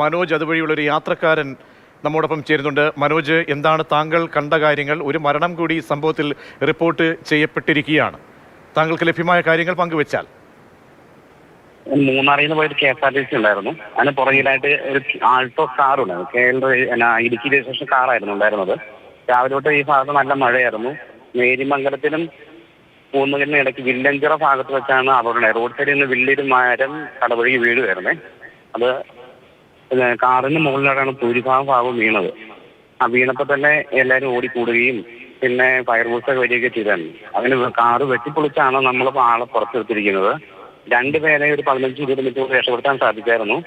മനോജ് അതുവഴിയുള്ള ഒരു യാത്രക്കാരൻ നമ്മോടൊപ്പം ചേരുന്നുണ്ട്. മനോജ്, എന്താണ് താങ്കൾ കണ്ട കാര്യങ്ങൾ? ഒരു മരണം കൂടി സംഭവത്തിൽ റിപ്പോർട്ട് ചെയ്യപ്പെട്ടിരിക്കുകയാണ്. താങ്കൾക്ക് ലഭ്യമായ കാര്യങ്ങൾ പങ്കുവെച്ചാൽ. മൂന്നാറിൽ നിന്ന് പോയിട്ട് KSRTC ഉണ്ടായിരുന്നു. അതിന് പുറകിലായിട്ട് ഒരു ആൾട്ടോ കാർ ഉണ്ടായിരുന്നു. ഇടുക്കി രജിസ്ട്രേഷൻ കാറായിരുന്നു ഉണ്ടായിരുന്നത്. രാവിലെ തൊട്ട് ഈ ഭാഗത്ത് നല്ല മഴയായിരുന്നു. നേരിമംഗലത്തിനും പൂന്നുകലിനും ഇടയ്ക്ക് വില്ലഞ്ചിറ ഭാഗത്ത് വെച്ചാണ് അപകടം. റോഡ് സൈഡിൽ നിന്ന് വലിയൊരു മരം കടപുഴകി വീഴുകയായിരുന്നേ. അത് കാറിന് മുകളിലാണ് ഭൂരിഭാഗം വീണത്. ആ വീണപ്പോൾ തന്നെ എല്ലാവരും ഓടിക്കൂടുകയും പിന്നെ ഫയർഫോഴ്സൊക്കെ വരികയൊക്കെ ചെയ്തായിരുന്നു. അതിന് കാറ് വെട്ടിപ്പൊളിച്ചാണ് നമ്മളിപ്പോൾ ആളെ പുറത്തെടുത്തിരിക്കുന്നത്. രണ്ടുപേരെ ഒരു 15-20 മിനിറ്റ് രക്ഷപ്പെടുത്താൻ സാധിച്ചായിരുന്നു.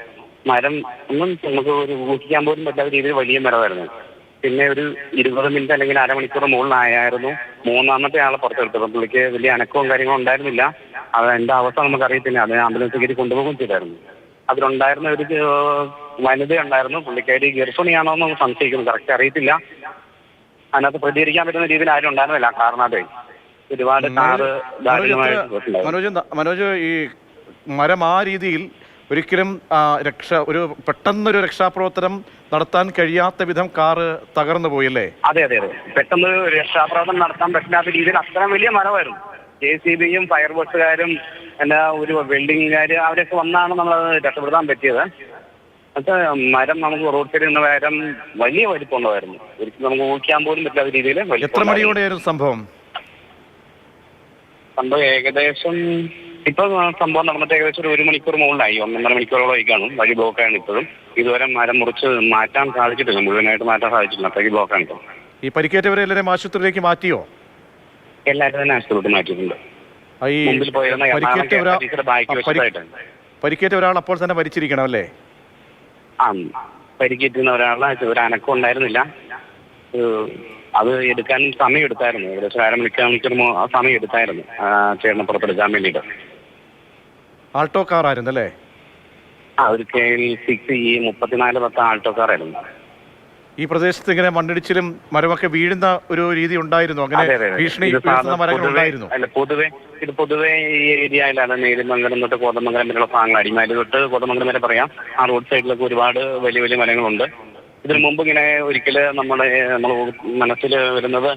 മരം ഒന്നും നമുക്ക് ഒരു ഊഹിക്കാൻ പോലും പറ്റാത്ത രീതിയിൽ വലിയ മരമായിരുന്നു. പിന്നെ ഒരു 20 മിനിറ്റ് അല്ലെങ്കിൽ അരമണിക്കൂർ മുകളിലായിരുന്നു മൂന്നാമത്തെ ആളെ പുറത്തെടുത്തത്. പുള്ളിക്ക് വലിയ അനക്കവും കാര്യങ്ങളും ഉണ്ടായിരുന്നില്ല. അത് എൻ്റെ അവസ്ഥ നമുക്കറിയത്തില്ല. അത് ആംബുലൻസ് കയറി കൊണ്ടുപോകുകയും ചെയ്തായിരുന്നു. അതിലുണ്ടായിരുന്ന ഒരു വനിത ഉണ്ടായിരുന്നു. പുള്ളിക്കാരി ഗർഭിണിയാണോ എന്ന് സംശയിക്കുന്നു, കറക്റ്റ് അറിയത്തില്ല. അതിനകത്ത് പ്രതികരിക്കാൻ പറ്റുന്ന രീതിയിൽ ആരും ഉണ്ടായിരുന്നില്ല. കാറിനകത്ത് ഒരുപാട് കാറ്. മനോജ്, ഈ മരം ആ രീതിയിൽ ഒരിക്കലും ഒരു പെട്ടെന്നൊരു രക്ഷാപ്രവർത്തനം നടത്താൻ കഴിയാത്ത വിധം കാറ് തകർന്നു പോയല്ലേ? അതെ, പെട്ടെന്ന് രക്ഷാപ്രവർത്തനം നടത്താൻ പറ്റാത്ത രീതിയിൽ അത്രയും വലിയ മരമായിരുന്നു. JCBയും ഫയർഫോഴ്സുകാരും എല്ലാ ഒരു വെൽഡിങ്ങുകാര് അവരൊക്കെ വന്നാണ് നമ്മളത് രക്ഷപ്പെടുത്താൻ പറ്റിയത്. പക്ഷേ മരം നമുക്ക് റോഡ് സൈഡിൽ നിന്ന് മരം വലിയ വലിപ്പമുള്ളതായിരുന്നു. ഒരിക്കലും നമുക്ക് ഊഹിക്കാൻ പോലും പറ്റാത്ത രീതിയിൽ. എത്ര മണിയോടെയായിരുന്നു സംഭവം? ഏകദേശം ഇപ്പൊ സംഭവം നടന്നിട്ട് ഏകദേശം ഒരു 1 മണിക്കൂർ മുകളിലായി. 1.5 മണിക്കൂറോളമായി കാണും. വഴി ബ്ലോക്കാണ് ഇപ്പോഴും. ഇതുവരെ മരം മുറിച്ച് മാറ്റാൻ സാധിച്ചിട്ടില്ല, മുഴുവനായിട്ട് മാറ്റാൻ സാധിച്ചിട്ടില്ല. അത്രയ്ക്ക് ബ്ലോക്കാണ്. ഈ പരിക്കേറ്റവരെ എല്ലാവരെയും ആശുപത്രിയിലേക്ക് മാറ്റിയോ? എല്ലാവരും തന്നെ ആശുപത്രിയിലോട്ട് മാറ്റിയിട്ടുണ്ട്. മുമ്പിൽ പോയിരുന്ന പരിക്കേറ്റ ഒരാൾ അപ്പോൾ തന്നെ മരിച്ചിരിക്കണം അല്ലേ? ആ, പരിക്കേറ്റുന്ന ഒരാളെ ഒരു അനക്കം ഉണ്ടായിരുന്നില്ല. അത് എടുക്കാൻ സമയം എടുത്തായിരുന്നു. ഏകദേശം അരമണിക്കൂർ സമയം എടുത്തായിരുന്നു ചേട്ടനെ പുറത്തെടുക്കാൻ വേണ്ടിയിട്ട്. ആൾട്ടോ കാർ ആയിരുന്നു അല്ലേ? ഒരു KL6 3410 ആൾട്ടോ കാറായിരുന്നു. ഈ പ്രദേശത്ത് ഇങ്ങനെ മണ്ണിടിച്ചിലും മരമൊക്കെ വീഴുന്ന ഒരു രീതി ഉണ്ടായിരുന്നു? അങ്ങനെ ഭീഷണി മരങ്ങൾ ഉണ്ടായിരുന്നു? അല്ല, പൊതുവെ ഈ ഏരിയയിലാണ്. നേരിമംഗലം തൊട്ട് കോതമംഗലം വരെയുള്ള ഭാഗങ്ങൾ, അടിമാലി തൊട്ട് കോതമംഗലം വരെ പറയാം. ആ റോഡ് സൈഡിലൊക്കെ ഒരുപാട് വലിയ വലിയ മരങ്ങളുണ്ട്. ഇതിനു മുമ്പ് ഇങ്ങനെ ഒരിക്കൽ നമ്മൾ മനസ്സിൽ വരുന്നത്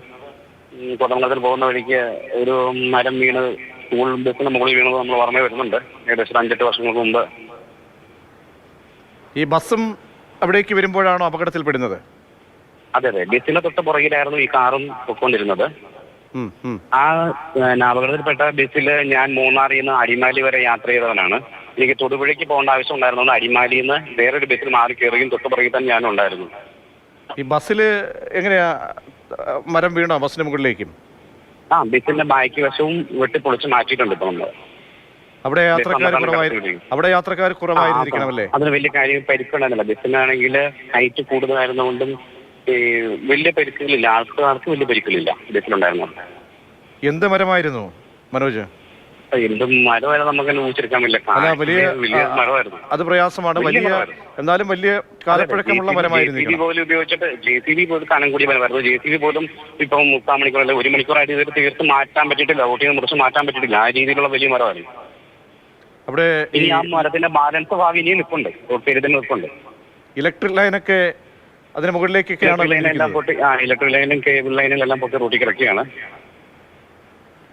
കോതമംഗലത്തിൽ പോകുന്ന വഴിക്ക് ഒരു മരം വീണ് സ്കൂൾ ബസ്സിന് മുകളിൽ വീണത് നമ്മൾ ഓർമ്മ വരുന്നുണ്ട്. ഏകദേശം 5-8 വർഷങ്ങൾക്ക് മുമ്പ്. ഈ ബസ്സും അവിടേക്ക് വരുമ്പോഴാണോ അപകടത്തിൽപ്പെടുന്നത്? അതെ, ബസ്സിന് തൊട്ട് പുറകിലായിരുന്നു ഈ കാറും പൊയ്ക്കൊണ്ടിരുന്നത്. ആ അപകടത്തിൽപ്പെട്ട ബസ്സിൽ ഞാൻ മൂന്നാറിൽ നിന്ന് അടിമാലി വരെ യാത്ര ചെയ്തവനാണ്. എനിക്ക് തൊടുപുഴയ്ക്ക് പോകേണ്ട ആവശ്യം ഉണ്ടായിരുന്നു. അടിമാലിയിൽ നിന്ന് വേറൊരു ബസ്സിൽ മാറി കയറുകയും തൊട്ട് പുറകിൽ തന്നെ ഞാനും ഉണ്ടായിരുന്നു. ഈ ബസ്സിൽ എങ്ങനെയാ മരം വീണോ ബസ്സിന് മുകളിലേക്കും? ബസ്സിന്റെ ബാക്കി വശവും വെട്ടിപ്പൊളിച്ച് മാറ്റിയിട്ടുണ്ട് ഇപ്പൊ നമ്മൾ. അവിടെ യാത്രക്കാർ കുറവായിരിക്കണമല്ലേ? അതിന് വലിയ കാര്യം പരിക്കുണ്ടായിരുന്നില്ല. ബസ്സിനാണെങ്കിൽ ഹൈറ്റ് കൂടുതലായിരുന്നുകൊണ്ടും വലിയ പരിക്കുകളില്ല. ആൾക്കാർക്ക് വലിയ പരിക്കുകളില്ല ബസ്സിലുണ്ടായിരുന്നു. എന്ത് മരമായിരുന്നു മനോജ്? എന്ത് മരമായിരുന്നു നമുക്ക് ഊഹിച്ചെടുക്കാൻ വലിയ മരമായിരുന്നു. അത് പ്രയാസമാണ്. എന്നാലും വലിയ കാലപ്പഴക്കമുള്ള മരമായിരുന്നു. പോലും ഉപയോഗിച്ചിട്ട് JCB പോലും കനം കൂടിയ മരമായിരുന്നു. JCB പോലും ഇപ്പം 3/4 മണിക്കൂർ അല്ലെ 1 മണിക്കൂറായിട്ട് ഇത് തീർത്ത് മാറ്റാൻ പറ്റിയിട്ടില്ല. റോട്ടിൽ നിന്ന് മുറിച്ച് മാറ്റാൻ പറ്റിയിട്ടില്ല. ആ രീതിയിലുള്ള വലിയ മരമായിരുന്നു. അവിടെ ഇനി ആ മരത്തിന്റെ ബാലൻസ് ഭാഗം ഇനിയും നിൽപ്പുണ്ട്. റോഡ് സൈഡിൽ തന്നെ നിൽപ്പുണ്ട്. ഇലക്ട്രിക് ലൈനൊക്കെ അതിന് മുകളിലേക്കൊക്കെയാണ്. ഇലക്ട്രിക് ലൈനും കേബിൾ ലൈനും എല്ലാം പൊട്ടി റോട്ടിൽ കിടക്കുകയാണ്.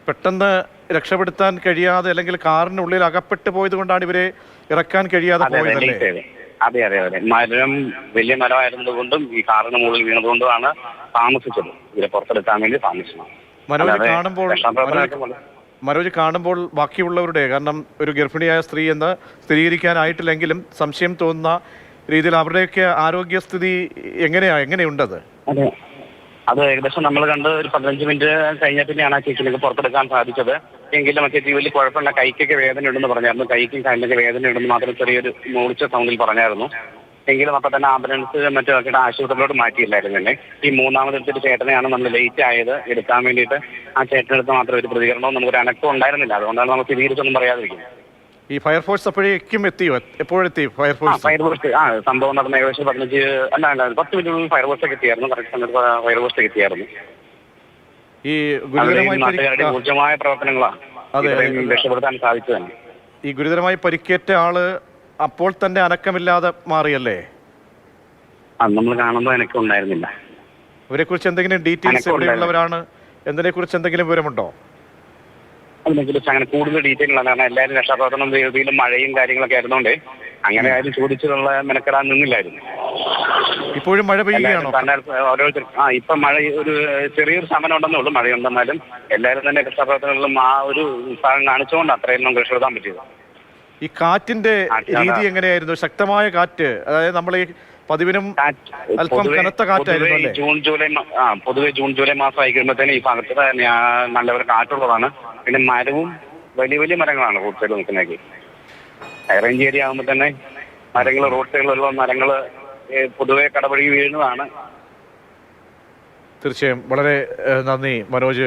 പെട്ടെന്ന് രക്ഷപ്പെടുത്താൻ കഴിയാതെ അല്ലെങ്കിൽ കാറിനുള്ളിൽ അകപ്പെട്ടു പോയത് കൊണ്ടാണ് ഇവരെ ഇറക്കാൻ കഴിയാതെ പോയതല്ലേ? അതെ. മരം വലിയ മരമായിരുന്നതുകൊണ്ടും ഈ കാറിന് മുകളിൽ വീണതുകൊണ്ടുമാണ് താമസിച്ചത്. ഇവരെ പുറത്തെടുക്കാൻ വേണ്ടി താമസിക്കണം. മനോജ് കാണുമ്പോൾ ബാക്കിയുള്ളവരുടെ, കാരണം ഒരു ഗർഭിണിയായ സ്ത്രീ എന്ന് സ്ഥിരീകരിക്കാനായിട്ടില്ലെങ്കിലും സംശയം തോന്നുന്ന രീതിയിൽ അവരുടെയൊക്കെ ആരോഗ്യസ്ഥിതി എങ്ങനെയുണ്ടത്? അത് ഏകദേശം നമ്മൾ കണ്ട് ഒരു 15 മിനിറ്റ് കഴിഞ്ഞ പിന്നെയാണ് ആ ചേച്ചിനൊക്കെ പുറത്തെടുക്കാൻ സാധിച്ചത്. എങ്കിലും ചേച്ചി വലിയ കുഴപ്പമില്ല, കൈക്കൊക്കെ വേദന ഉണ്ടെന്ന് പറഞ്ഞായിരുന്നു. കൈക്കും കാലിനൊക്കെ വേദന ഉണ്ടെന്ന് മാത്രം ചെറിയൊരു മൂളിച്ച സൗണ്ടിൽ പറഞ്ഞായിരുന്നു. എങ്കിലും അപ്പം തന്നെ ആംബുലൻസ് മറ്റൊക്കെ ആശുപത്രിയിലോട്ട് മാറ്റിയില്ലായിരുന്നു. തന്നെ ഈ മൂന്നാമതെടുത്തൊരു ചേട്ടനെയാണ് നമ്മൾ ലേറ്റ് ആയത് എടുക്കാൻ വേണ്ടിയിട്ട്. ആ ചേട്ടനെടുത്ത് മാത്രം ഒരു പ്രതികരണവും നമുക്കൊരു അനക്കം ഉണ്ടായിരുന്നില്ല. അതുകൊണ്ടാണ് നമുക്ക് സ്ഥിരീകരിച്ചൊന്നും പറയാതിരിക്കുന്നത്. ഈ ഫയർഫോഴ്സ് അപ്പോഴേക്കും എത്തിയോ? എപ്പോഴെത്തി ഫയർഫോഴ്സ്? സംഭവം നടന്ന ഏകദേശം 10 മിനിറ്റുള്ളിൽ ഫയർഫോഴ്സ് ഒക്കെ എത്തിയായിരുന്നു. കറക്റ്റ് സമയത്ത് ഫയർഫോഴ്സ് ഒക്കെ എത്തിയായിരുന്നു. ഈ ഊർജ്ജമായ പ്രവർത്തനങ്ങളാണ് രക്ഷപ്പെടുത്താൻ സാധിച്ചത്. ഈ ഗുരുതരമായി പരിക്കേറ്റ ആള് അപ്പോൾ തന്നെ അനക്കമില്ലാതെ മാറിയല്ലേ? അത് നമ്മൾ കാണുമ്പോൾ എനിക്ക് ഉണ്ടായിരുന്നില്ല. അവരെ കുറിച്ച് എന്തെങ്കിലും ഡീറ്റെയിൽസ് എവിടെയുള്ളവരാണ് എന്നതിനെ കുറിച്ച് എന്തെങ്കിലും വിവരമുണ്ടോ? അതിനെക്കുറിച്ച് അങ്ങനെ കൂടുതൽ ഡീറ്റെയിൽ ഉള്ള കാരണം എല്ലാവരും രക്ഷാപ്രവർത്തനം രീതിയിലും മഴയും കാര്യങ്ങളൊക്കെ ആയിരുന്നോണ്ട് അങ്ങനെ ആരും ചോദിച്ചിട്ടുള്ള മെനക്കെടാൻ നിന്നില്ലായിരുന്നു. ഇപ്പോഴും മഴ പെയ്യുകയാണോ? ഓരോരുത്തർ ഇപ്പൊ മഴ ഒരു ചെറിയൊരു ശമനം ഉണ്ടെന്നേ ഉള്ളൂ. മഴയുണ്ടെന്നാലും എല്ലാവരും തന്നെ രക്ഷാപ്രവർത്തനങ്ങളിലും ആ ഒരു ഉത്സാഹം കാണിച്ചുകൊണ്ട് അത്രയും നമുക്ക് രക്ഷപ്പെടുത്താൻ പറ്റിയത്. ഈ കാറ്റിന്റെ രീതി എങ്ങനെയായിരുന്നു? ശക്തമായ കാറ്റ്, അതായത് നമ്മൾ ഈ പതിവിനും അല്പം കനത്ത കാറ്റായിരുന്നു അല്ലേ? പൊതുവെ ജൂൺ ജൂലൈ മാസം ആയി കഴിയുമ്പോഴത്തേനും ഈ ഭാഗത്ത് നല്ലൊരു കാറ്റുള്ളതാണ്. പിന്നെ മരവും വലിയ വലിയ മരങ്ങളാണ് റോഡ് സൈഡിൽ നിൽക്കുന്നതൊക്കെ. ഹൈറേഞ്ച് ഏരിയ ആകുമ്പോൾ തന്നെ മരങ്ങൾ റോഡ് സൈഡിലുള്ള മരങ്ങൾ പൊതുവെ കടപുഴകി വീഴുന്നതാണ്. തീർച്ചയായും വളരെ നന്ദി മനോജ്.